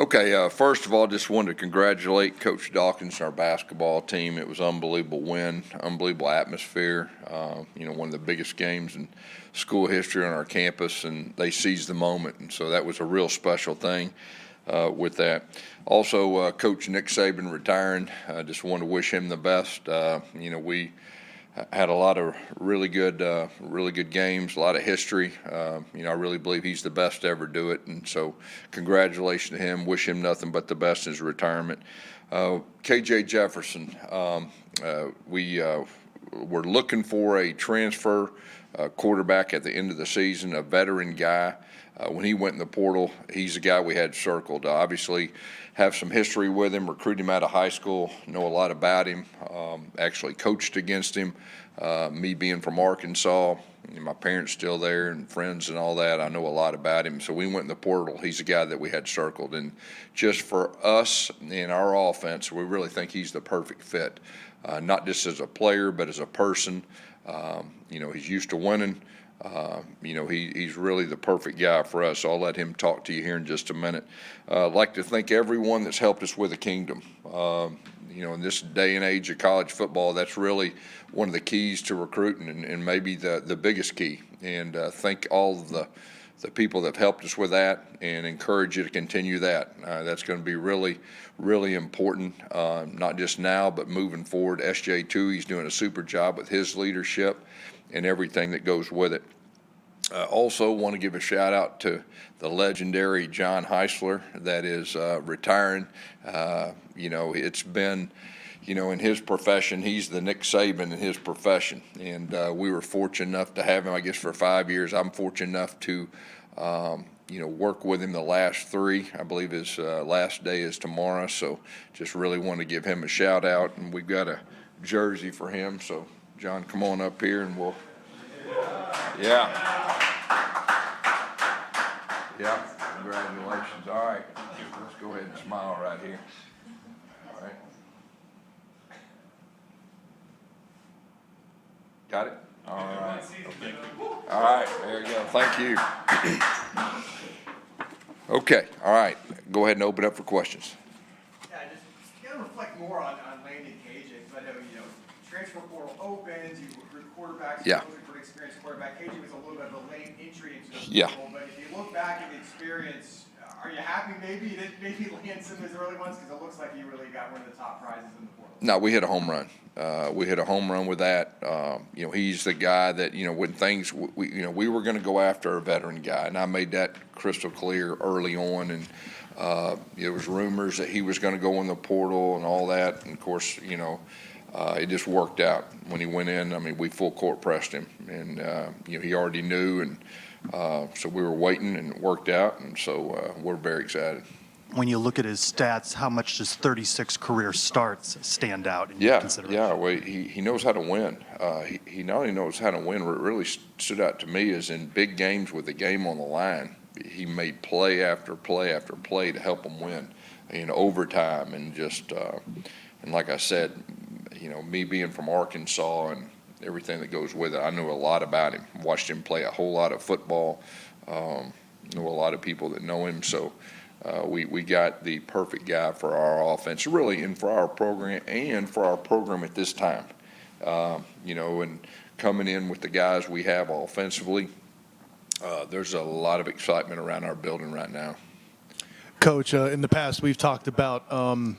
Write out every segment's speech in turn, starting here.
Okay, first of all, just wanted to congratulate Coach Dawkins and our basketball team. It was an unbelievable win, unbelievable atmosphere. One of the biggest games in school history on our campus, and they seized the moment, and so that was a real special thing with that. Also, Coach Nick Saban retiring. I just want to wish him the best. We had a lot of really good games, a lot of history. I really believe he's the best to ever do it, and so congratulations to him. Wish him nothing but the best in his retirement. KJ Jefferson, we were looking for a transfer quarterback at the end of the season, a veteran guy. When he went in the portal, he's the guy we had circled. Obviously, have some history with him, recruited him out of high school, know a lot about him, actually coached against him. Me being from Arkansas, my parents still there and friends and all that, I know a lot about him. So we went in the portal. He's the guy that we had circled. And just for us in our offense, we really think he's the perfect fit, not just as a player, but as a person. He's used to winning. He's really the perfect guy for us. So I'll let him talk to you here in just a minute. I'd like to thank everyone that's helped us with the kingdom. In this day and age of college football, that's really one of the keys to recruiting and maybe the biggest key. And thank all of the people that have helped us with that and encourage you to continue that. That's going to be really, really important, not just now, but moving forward. SJ2, he's doing a super job with his leadership and everything that goes with it. Also want to give a shout out to the legendary John Heisler that is retiring. It's been, in his profession, he's the Nick Saban in his profession. And we were fortunate enough to have him, I guess, for 5 years. I'm fortunate enough to, work with him the last 3. I believe his last day is tomorrow. So just really want to give him a shout out. And we've got a jersey for him. So John, come on up here and we'll. Yeah. Yeah, congratulations. All right, let's go ahead and smile right here. All right. Got it? All right. Okay. All right, there you go. Thank you. Okay, all right. Go ahead and open up for questions. Yeah, just got to reflect more on Landon KJ. I know, transfer portal opens, you recruit quarterbacks, yeah. Pretty experienced quarterback. KJ was a little bit of a late entry into the portal, but if you look back at the experience, are you happy maybe you didn't land some of his early ones? Because it looks like he really got one of the top prizes in the portal. No, we hit a home run. We hit a home run with that. He's the guy that, when things, we were going to go after a veteran guy, and I made that crystal clear early on. And there was rumors that he was going to go in the portal and all that. And, of course, it just worked out when he went in. I mean, we full court pressed him, and he already knew, and so we were waiting, and it worked out, and so we're very excited. When you look at his stats, how much does 36 career starts stand out in your consideration? Yeah. Well, he knows how to win. He not only knows how to win, what really stood out to me is in big games with the game on the line, he made play after play after play to help them win in overtime, and just and like I said, me being from Arkansas and everything that goes with it, I know a lot about him. Watched him play a whole lot of football. Know a lot of people that know him. So we got the perfect guy for our offense, really, and for our program at this time. And coming in with the guys we have offensively, there's a lot of excitement around our building right now. Coach, in the past, we've talked about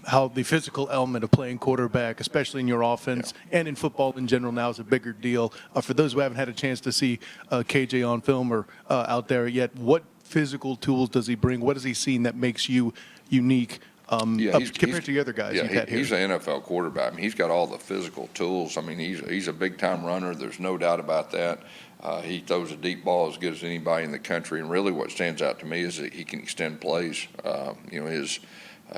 how the physical element of playing quarterback, especially in your offense and in football in general now, is a bigger deal. For those who haven't had a chance to see KJ on film or out there yet, what physical tools does he bring? What has he seen that makes you unique compared to the other guys you've had here? He's an NFL quarterback. I mean, he's got all the physical tools. I mean, he's a big-time runner. There's no doubt about that. He throws a deep ball as good as anybody in the country, and really what stands out to me is that he can extend plays.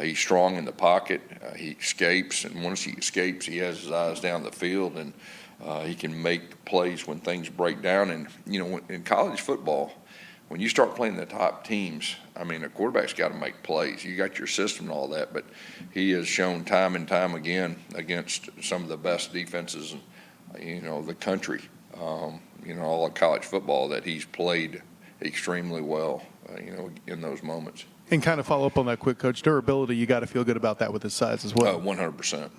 He's strong in the pocket. He escapes, and once he escapes, he has his eyes down the field, and he can make plays when things break down. And, in college football, when you start playing the top teams, I mean, a quarterback's got to make plays. You got your system and all that, but he has shown time and time again against some of the best defenses, the country, all of college football, that he's played extremely well, in those moments. And kind of follow up on that quick, Coach, durability, you got to feel good about that with his size as well. 100%.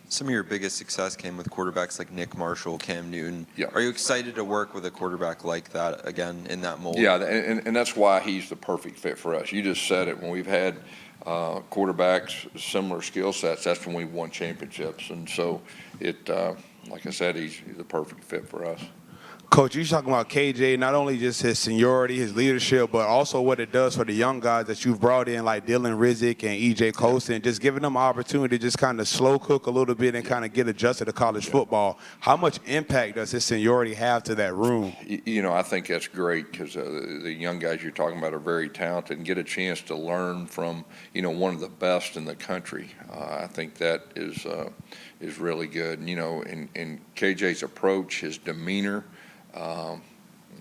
Some of your biggest success came with quarterbacks like Nick Marshall, Cam Newton. Yeah. Are you excited to work with a quarterback like that again in that mold? Yeah, and that's why he's the perfect fit for us. You just said it. When we've had quarterbacks, similar skill sets, that's when we've won championships. And so like I said, he's the perfect fit for us. Coach, you're talking about KJ, not only just his seniority, his leadership, but also what it does for the young guys that you've brought in, like Dylan Rizek and E.J. Colson, just giving them an opportunity to just kind of slow cook a little bit and kind of get adjusted to college football. How much impact does his seniority have to that room? I think that's great because the young guys you're talking about are very talented and get a chance to learn from, one of the best in the country. I think that is really good. And KJ's approach, his demeanor,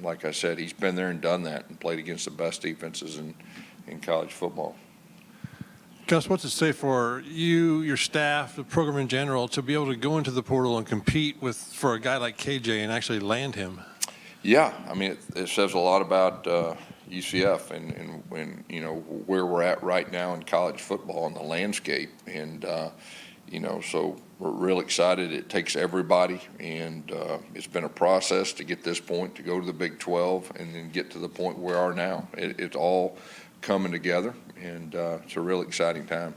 like I said, he's been there and done that and played against the best defenses in college football. Gus, what's it say for you, your staff, the program in general, to be able to go into the portal and compete for a guy like KJ and actually land him? Yeah, I mean, it says a lot about UCF and where we're at right now in college football and the landscape. And, so we're real excited. It takes everybody, and it's been a process to get this point, to go to the Big 12 and then get to the point where we are now. It's all coming together, and it's a real exciting time.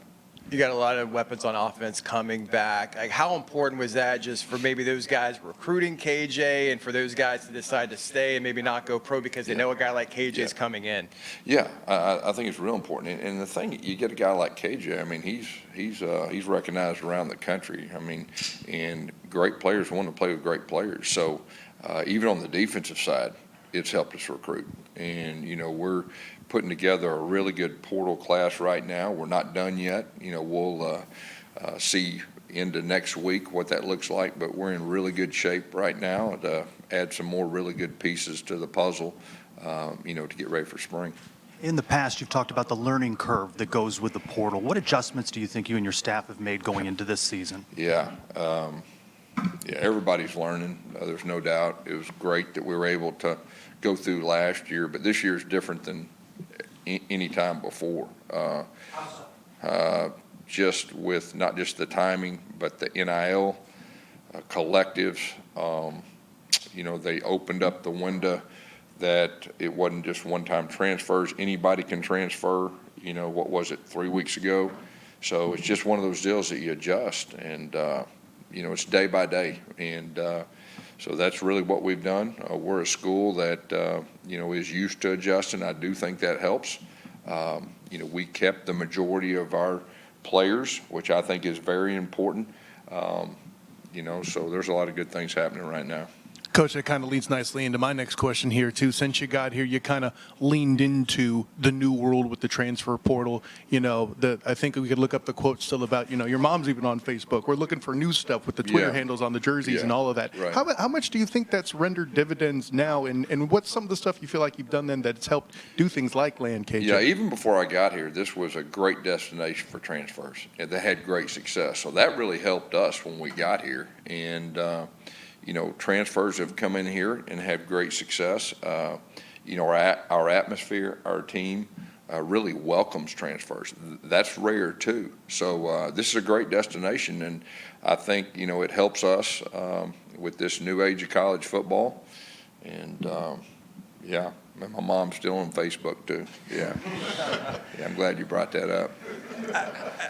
You got a lot of weapons on offense coming back. Like, how important was that just for maybe those guys recruiting KJ and for those guys to decide to stay and maybe not go pro because they know a guy like KJ is coming in? Yeah, I think it's real important. And the thing, you get a guy like KJ, I mean, he's recognized around the country. I mean, and great players want to play with great players. So even on the defensive side, it's helped us recruit. And, we're putting together a really good portal class right now. We're not done yet. We'll see into next week what that looks like, but we're in really good shape right now to add some more really good pieces to the puzzle, to get ready for spring. In the past, you've talked about the learning curve that goes with the portal. What adjustments do you think you and your staff have made going into this season? Yeah, everybody's learning. There's no doubt. It was great that we were able to go through last year, but this year is different than any time before. Just with not just the timing, but the NIL collectives. They opened up the window that it wasn't just one-time transfers. Anybody can transfer. What was it, 3 weeks ago? So it's just one of those deals that you adjust, and it's day by day, and so that's really what we've done. We're a school that is used to adjusting. I do think that helps. We kept the majority of our players, which I think is very important. So there's a lot of good things happening right now. Coach, that kind of leads nicely into my next question here, too. Since you got here, you kind of leaned into the new world with the transfer portal. I think we could look up the quote still about, your mom's even on Facebook. We're looking for new stuff with the Twitter handles on the jerseys and all of that. Right. How much do you think that's rendered dividends now? And what's some of the stuff you feel like you've done then that's helped do things like land KJ? Yeah, even before I got here, this was a great destination for transfers. And they had great success. So that really helped us when we got here. And, transfers have come in here and had great success. Our atmosphere, our team really welcomes transfers. That's rare too. So this is a great destination, and I think it helps us with this new age of college football. And and my mom's still on Facebook too. Yeah, I'm glad you brought that up.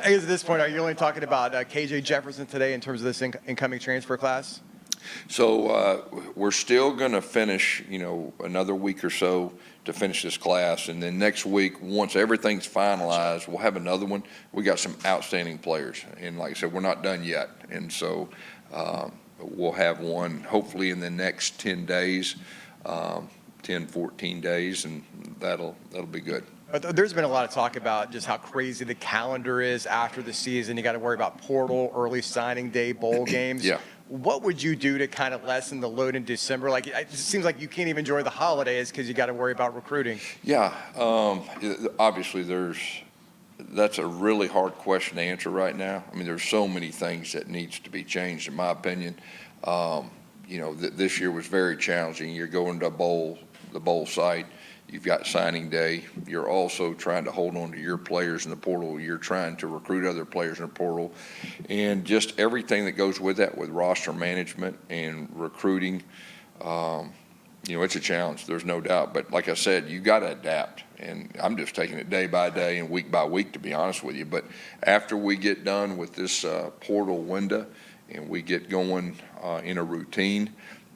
I guess at this point, are you only talking about KJ Jefferson today in terms of this incoming transfer class? So we're still going to finish, another week or so to finish this class. And then next week, once everything's finalized, we'll have another one. We got some outstanding players. And like I said, we're not done yet. And so we'll have one hopefully in the next 10 days, 14 days, and that'll be good. But there's been a lot of talk about just how crazy the calendar is after the season. You got to worry about portal, early signing day, bowl games. Yeah. What would you do to kind of lessen the load in December? Like, it seems like you can't even enjoy the holidays because you got to worry about recruiting. Yeah, obviously that's a really hard question to answer right now. I mean, there's so many things that needs to be changed, in my opinion. This year was very challenging. You're going to the bowl site. You've got signing day. You're also trying to hold on to your players in the portal. You're trying to recruit other players in the portal. And just everything that goes with that, with roster management and recruiting, it's a challenge. There's no doubt. But like I said, you got to adapt. And I'm just taking it day by day and week by week, to be honest with you. But after we get done with this portal window and we get going in a routine,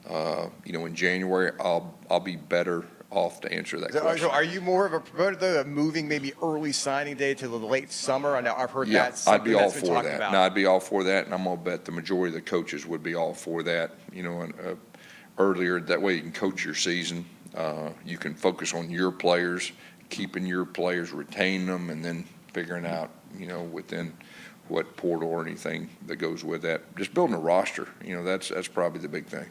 in January, I'll be better off to answer that question. So are you more of a promoter though, of moving maybe early signing day to the late summer? I know I've heard Yeah, that's I'd something be all that's been for talked that. about. No, I'd be all for that, and I'm gonna bet the majority of the coaches would be all for that. Earlier, that way you can coach your season. You can focus on your players, keeping your players, retaining them, and then figuring out, within what portal or anything that goes with that. Just building a roster, that's probably the big thing.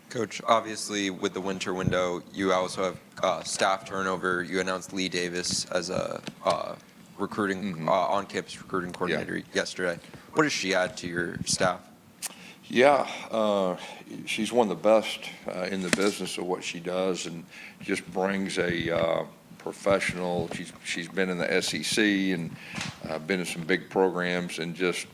Coach, obviously with the winter window, you also have staff turnover. You announced Lee Davis as a recruiting on-campus recruiting coordinator yesterday. What does she add to your staff? Yeah, she's one of the best in the business of what she does, and just brings a professional. She's been in the SEC and been in some big programs, and just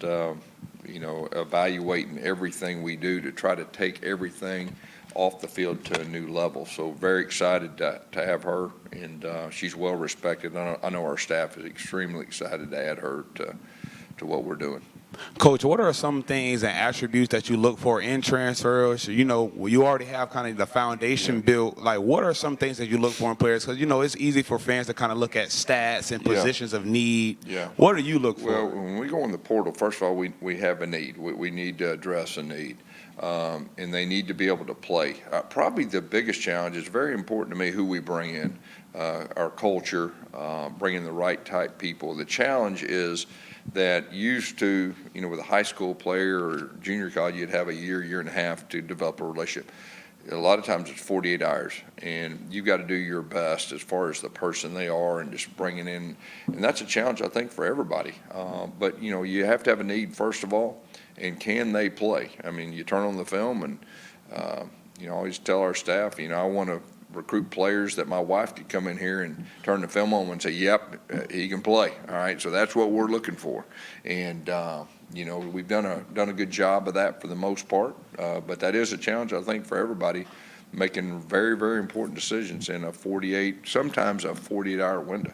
evaluating everything we do to try to take everything off the field to a new level. So very excited to have her, and she's well respected. I know our staff is extremely excited to add her to what we're doing. Coach, what are some things and attributes that you look for in transfers? You already have kind of the foundation built. Like, what are some things that you look for in players? Because, it's easy for fans to kind of look at stats and positions of need. Yeah. What do you look for? Well, when we go in the portal, first of all, we have a need. We need to address a need. And they need to be able to play. Probably the biggest challenge is very important to me who we bring in, our culture, bringing the right type people. The challenge is that used to, with a high school player or junior college, you'd have a year and a half to develop a relationship. A lot of times it's 48 hours, and you've got to do your best as far as the person they are and just bringing in. And that's a challenge, I think, for everybody. But, you have to have a need, first of all, and can they play? I mean, you turn on the film and, I always tell our staff, I want to recruit players that my wife could come in here and turn the film on and say, yep, he can play. All right, so that's what we're looking for. And, we've done a good job of that for the most part, but that is a challenge, I think, for everybody, making very, very important decisions in sometimes a 48-hour window.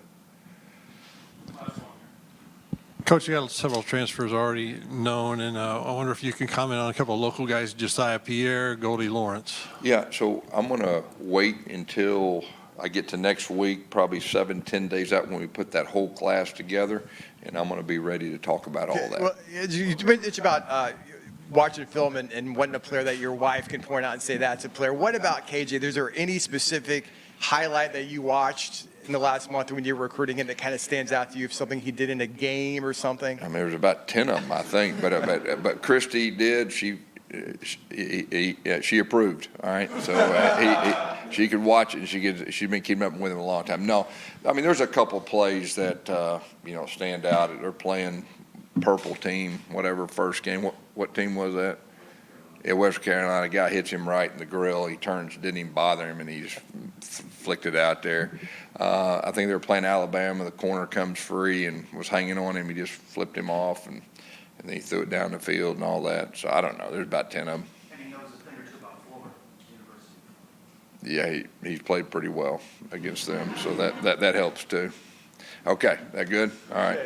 Coach, you got several transfers already known, and I wonder if you can comment on a couple of local guys, Josiah Pierre, Goldie Lawrence. Yeah, so I'm going to wait until I get to next week, probably 7-10 days out, when we put that whole class together, and I'm going to be ready to talk about all that. Well, it's about watching film and wanting a player that your wife can point out and say that's a player. What about KJ? Is there any specific highlight that you watched in the last month when you were recruiting him that kind of stands out to you, if something he did in a game or something? I mean, there was about 10 of them, I think, but Christy did. She approved. All right, so she could watch it, and she's been keeping up with him a long time. No, I mean, there's a couple plays that stand out. They're playing purple team, whatever, first game. What team was that? Yeah, West Carolina. Guy hits him right in the grill. He turns, didn't even bother him, and he just flicked it out there. I think they were playing Alabama. The corner comes free and was hanging on him. He just flipped him off, and then he threw it down the field and all that. So I don't know. There's about 10 of them. And he knows a thing or two about Florida University. Yeah, he's played pretty well against them, so that helps too. Okay, that good? All right.